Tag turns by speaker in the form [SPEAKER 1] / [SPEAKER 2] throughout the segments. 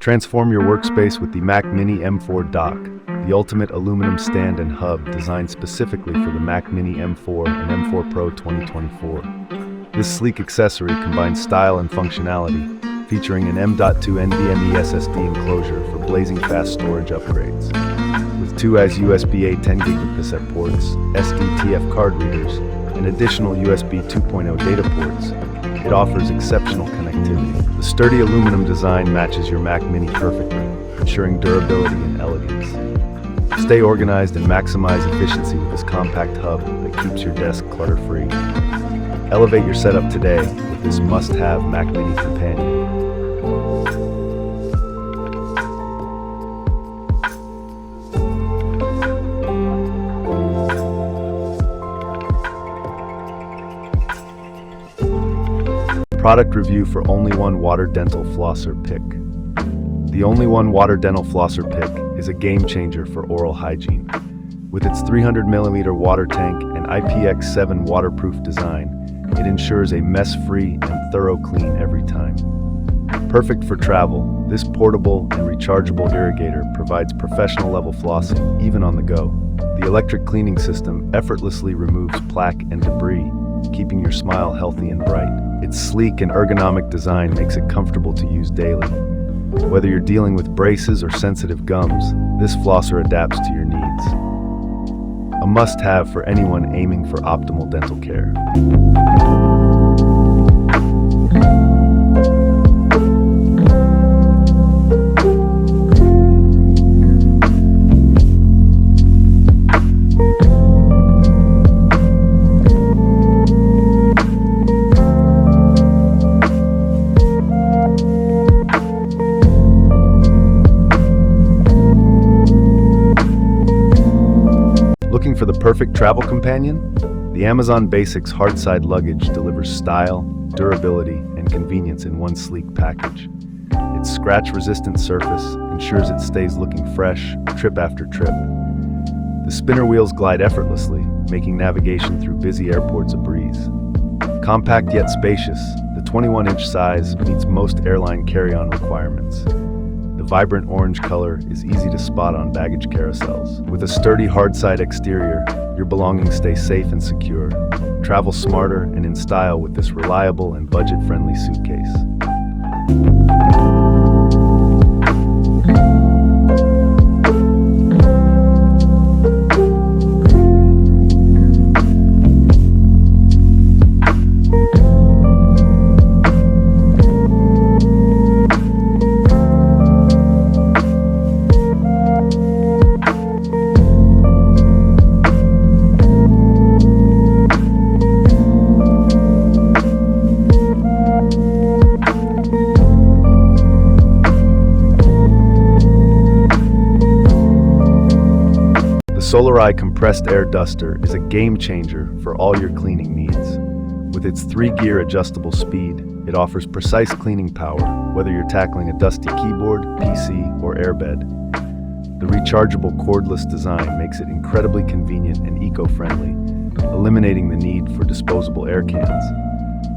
[SPEAKER 1] Transform your workspace with the Mac Mini M4 dock, the ultimate aluminum stand and hub designed specifically for the Mac Mini M4 and M4 Pro 2024. This sleek accessory combines style and functionality, featuring an M.2 NVMe SSD enclosure for blazing fast storage upgrades. With two USB-A 10GB cassette ports, SD-TF card readers, and additional USB 2.0 data ports, it offers exceptional connectivity. The sturdy aluminum design matches your Mac Mini perfectly, ensuring durability and elegance. Stay organized and maximize efficiency with this compact hub that keeps your desk clutter-free. Elevate your setup today with this must-have Mac Mini companion. Product review for Only One Water Dental Flosser Pick. The Only One Water Dental Flosser Pick is a game changer for oral hygiene. With its 300mm water tank and IPX7 waterproof design, it ensures a mess-free and thorough clean every time. Perfect for travel, this portable and rechargeable irrigator provides professional-level flossing even on the go. The electric cleaning system effortlessly removes plaque and debris, keeping your smile healthy and bright. Its sleek and ergonomic design makes it comfortable to use daily. Whether you're dealing with braces or sensitive gums, this flosser adapts to your needs. A must-have for anyone aiming for optimal dental care. Looking for the perfect travel companion? The Amazon Basics Hardside Luggage delivers style, durability, and convenience in one sleek package. Its scratch-resistant surface ensures it stays looking fresh trip after trip. The spinner wheels glide effortlessly, making navigation through busy airports a breeze. Compact yet spacious, the 21-inch size meets most airline carry-on requirements. The vibrant orange color is easy to spot on baggage carousels. With a sturdy hardside exterior, your belongings stay safe and secure. Travel smarter and in style with this reliable and budget-friendly suitcase. Solarai Compressed Air Duster is a game changer for all your cleaning needs. With its 3-gear adjustable speed, it offers precise cleaning power, whether you're tackling a dusty keyboard, PC, or airbed. The rechargeable cordless design makes it incredibly convenient and eco-friendly, eliminating the need for disposable air cans.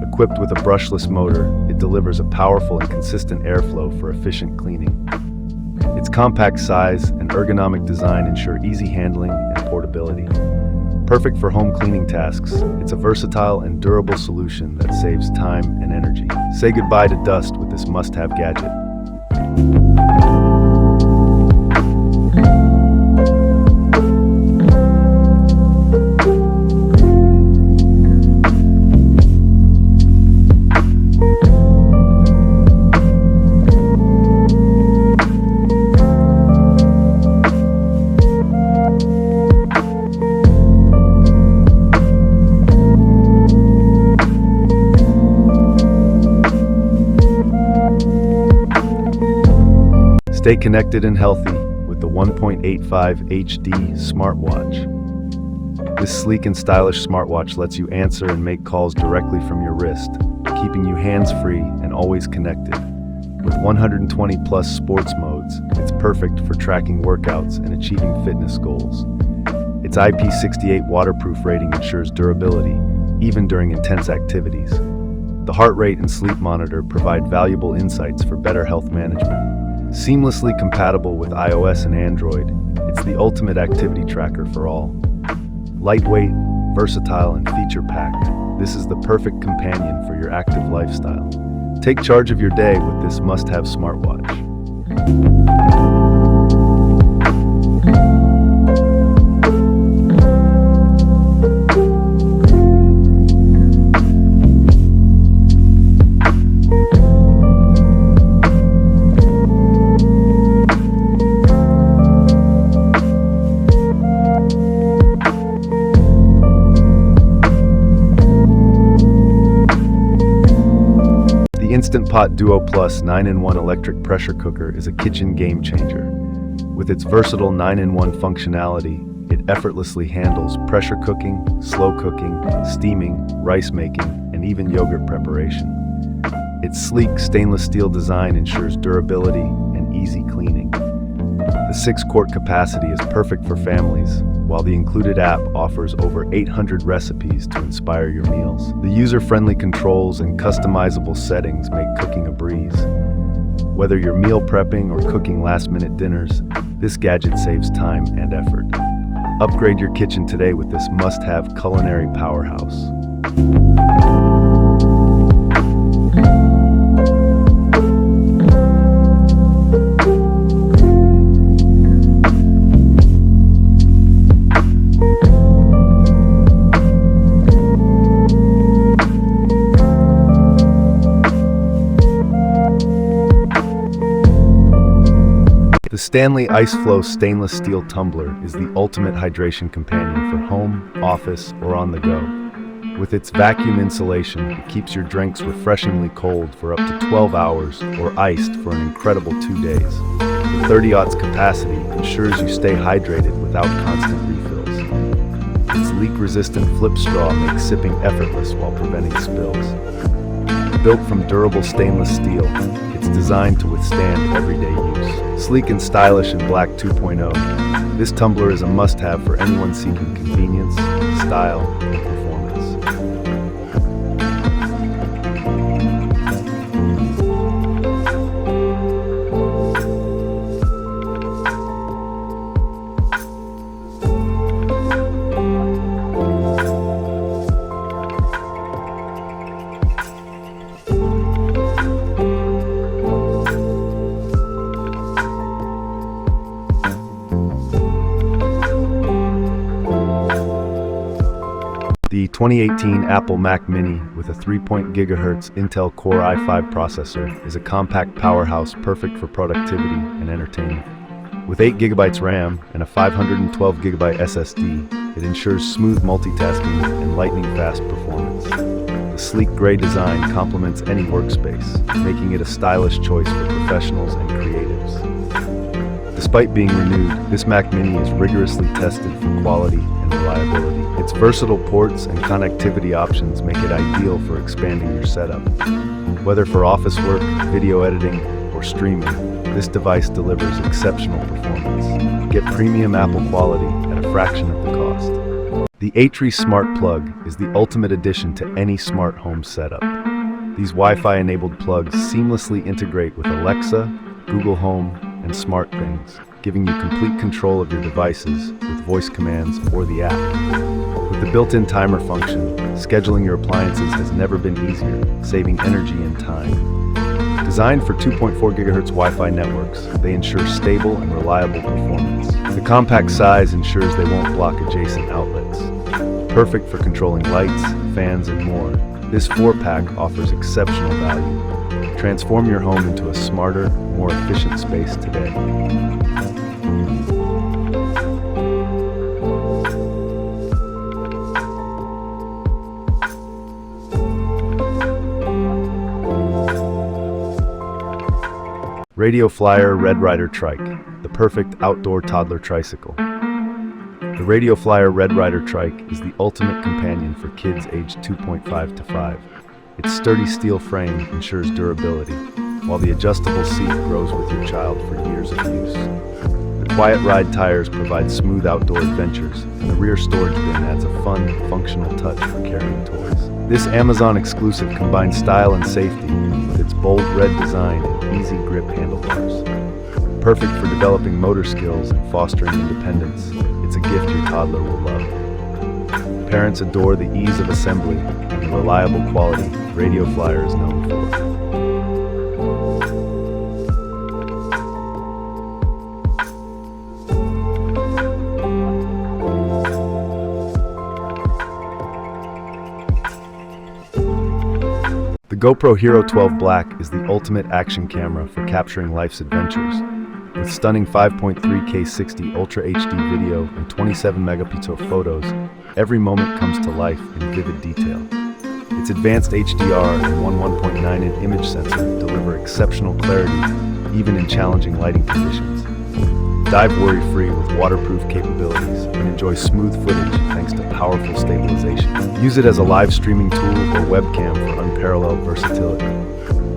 [SPEAKER 1] Equipped with a brushless motor, it delivers a powerful and consistent airflow for efficient cleaning. Its compact size and ergonomic design ensure easy handling and portability. Perfect for home cleaning tasks, it's a versatile and durable solution that saves time and energy. Say goodbye to dust with this must-have gadget. Stay connected and healthy with the 1.85 HD smartwatch. This sleek and stylish smartwatch lets you answer and make calls directly from your wrist, keeping you hands-free and always connected. With 120 plus sports modes, it's perfect for tracking workouts and achieving fitness goals. Its IP68 waterproof rating ensures durability, even during intense activities. The heart rate and sleep monitor provide valuable insights for better health management. Seamlessly compatible with iOS and Android, it's the ultimate activity tracker for all. Lightweight, versatile, and feature-packed, this is the perfect companion for your active lifestyle. Take charge of your day with this must-have smartwatch. The Instant Pot Duo Plus 9-in-1 electric pressure cooker is a kitchen game changer. With its versatile 9-in-1 functionality, it effortlessly handles pressure cooking, slow cooking, steaming, rice making, and even yogurt preparation. Its sleek stainless steel design ensures durability and easy cleaning. The 6-quart capacity is perfect for families, while the included app offers over 800 recipes to inspire your meals. The user-friendly controls and customizable settings make cooking a breeze. Whether you're meal prepping or cooking last-minute dinners, this gadget saves time and effort. Upgrade your kitchen today with this must-have culinary powerhouse. The Stanley IceFlow stainless steel tumbler is the ultimate hydration companion for home, office, or on the go. With its vacuum insulation, it keeps your drinks refreshingly cold for up to 12 hours or iced for an incredible 2 days. The 30-aughts capacity ensures you stay hydrated without constant refills. Its leak-resistant flip straw makes sipping effortless while preventing spills. Built from durable stainless steel, it's designed to withstand everyday use. Sleek and stylish in Black 2.0, this tumbler is a must-have for anyone seeking convenience, style, and performance. The 2018 Apple Mac Mini with a 3.0 GHz Intel Core i5 processor is a compact powerhouse perfect for productivity and entertainment. With 8 GB RAM and a 512 GB SSD, it ensures smooth multitasking and lightning-fast performance. The sleek gray design complements any workspace, making it a stylish choice for professionals and creatives. Despite being renewed, this Mac Mini is rigorously tested for quality and reliability. Its versatile ports and connectivity options make it ideal for expanding your setup. Whether for office work, video editing, or streaming, this device delivers exceptional performance. Get premium Apple quality at a fraction of the cost. The Atri Smart Plug is the ultimate addition to any smart home setup. These Wi-Fi-enabled plugs seamlessly integrate with Alexa, Google Home, and SmartThings, giving you complete control of your devices with voice commands or the app. With the built-in timer function, scheduling your appliances has never been easier, saving energy and time. Designed for 2.4 GHz Wi-Fi networks, they ensure stable and reliable performance. The compact size ensures they won't block adjacent outlets. Perfect for controlling lights, fans, and more, this 4-pack offers exceptional value. Transform your home into a smarter, more efficient space today. Radio Flyer Red Rider Trike, the perfect outdoor toddler tricycle. The Radio Flyer Red Rider Trike is the ultimate companion for kids aged 2.5 to 5. Its sturdy steel frame ensures durability, while the adjustable seat grows with your child for years of use. The Quiet Ride tires provide smooth outdoor adventures, and the rear storage bin adds a fun, functional touch for carrying toys. This Amazon exclusive combines style and safety with its bold red design and easy grip handlebars. Perfect for developing motor skills and fostering independence, it's a gift your toddler will love. Parents adore the ease of assembly and the reliable quality Radio Flyer is known for. The GoPro Hero 12 Black is the ultimate action camera for capturing life's adventures. With stunning 5.3K 60 Ultra HD video and 27 megapixel photos, every moment comes to life in vivid detail. Its advanced HDR and 1.9-inch image sensor deliver exceptional clarity even in challenging lighting conditions. Dive worry-free with waterproof capabilities and enjoy smooth footage thanks to powerful stabilization. Use it as a live streaming tool or webcam for unparalleled versatility.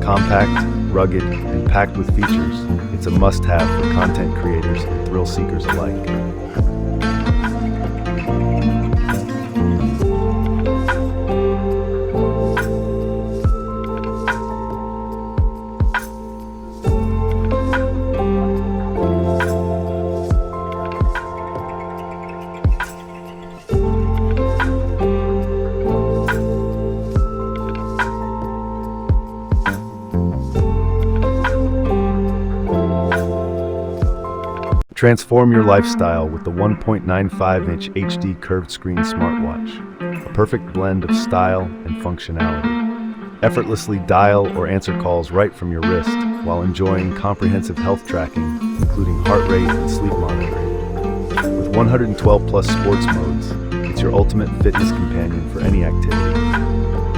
[SPEAKER 1] Compact, rugged, and packed with features, it's a must-have for content creators and thrill seekers alike. Transform your lifestyle with the 1.95-inch HD curved screen smartwatch, a perfect blend of style and functionality. Effortlessly dial or answer calls right from your wrist while enjoying comprehensive health tracking, including heart rate and sleep monitoring. With 112 plus sports modes, it's your ultimate fitness companion for any activity.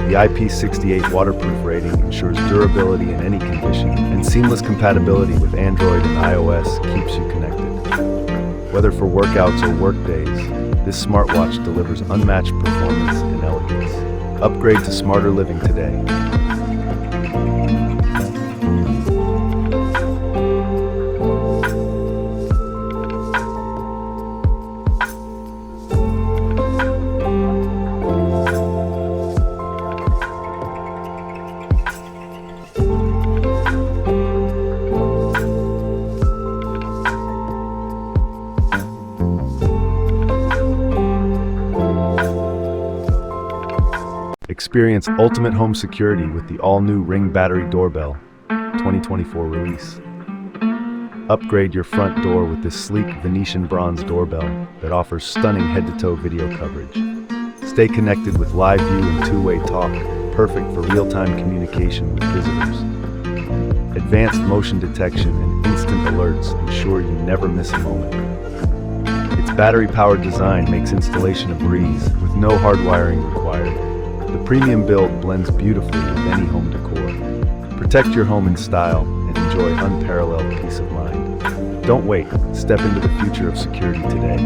[SPEAKER 1] The IP68 waterproof rating ensures durability in any condition, and seamless compatibility with Android and iOS keeps you connected. Whether for workouts or work days, this smartwatch delivers unmatched performance and elegance. Upgrade to smarter living today. Experience ultimate home security with the all-new Ring Battery Doorbell 2024 release. Upgrade your front door with this sleek Venetian bronze doorbell that offers stunning head-to-toe video coverage. Stay connected with live view and two-way talk, perfect for real-time communication with visitors. Advanced motion detection and instant alerts ensure you never miss a moment. Its battery-powered design makes installation a breeze with no hardwiring required. The premium build blends beautifully with any home decor. Protect your home in style and enjoy unparalleled peace of mind. Don't wait. Step into the future of security today.